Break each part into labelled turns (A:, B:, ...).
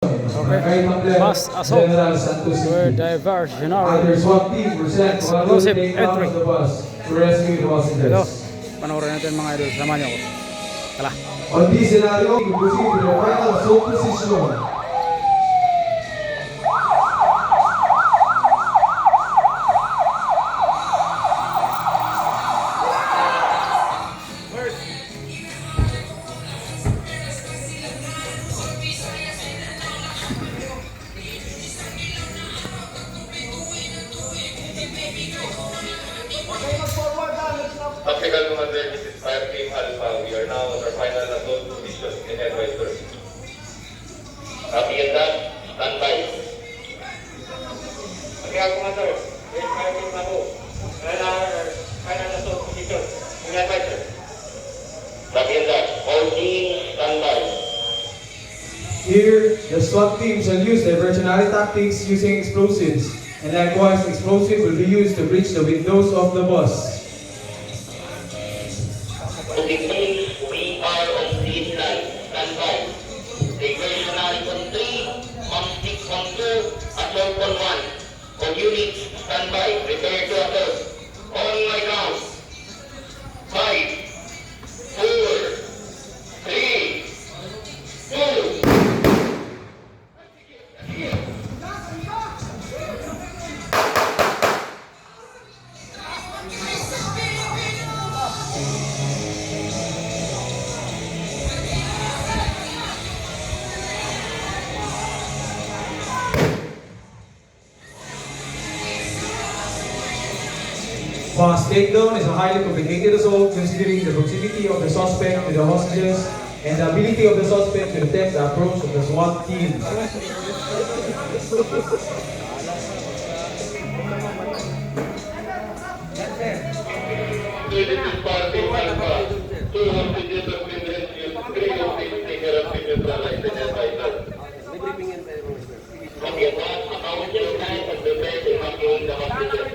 A: Okay. Mass assault were diversionary explosive entry. Ito, panoorin natin mga idol. Samahan niyo ako. Tala.
B: On this scenario, we proceed to the final assault position.
C: Tactical 200, this is Fire Team Alpha. We are now at our final assault position in Headway. Copy and that, stand by. Okay, ako nga sir. Yes, Fire Team ako. And our final assault position in Headway, sir. Copy and that, all teams stand by.
B: Here, the SWAT team shall use diversionary tactics using explosives, and likewise, explosives will be used to breach the windows of the bus.
C: To the teams, we are on scene line. Stand by. Diversionary on 3, on 6 on 2, assault on 1. All units, stand by. Prepare to assault. On my count. 5, 4, 3, 2.
B: Bus takedown is a highly complicated assault considering the proximity of the suspect to the hostages and the ability of the suspect to detect the approach of the SWAT team.
C: This is Fire Team Alpha. 2 hostages of criminals used 3 hostages taken up in neutralized in Headway. Copy and that, account your time and prepare to evacuate the hostages.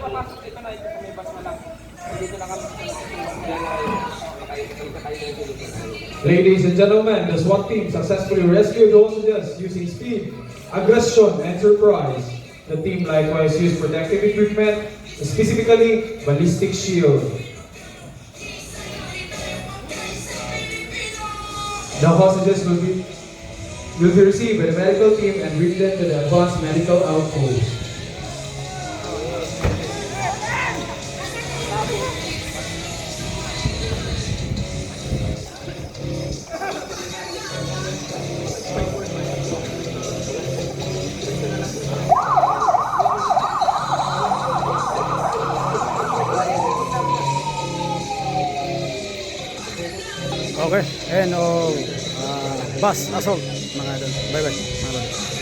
B: Ladies and gentlemen, the SWAT team successfully rescued the hostages using speed, aggression, and surprise. The team likewise used protective equipment, specifically ballistic shield. The hostages will be received by the medical team and bring them to the advanced medical outpost.
A: Okay, and bus assault mga idol. Bye bye.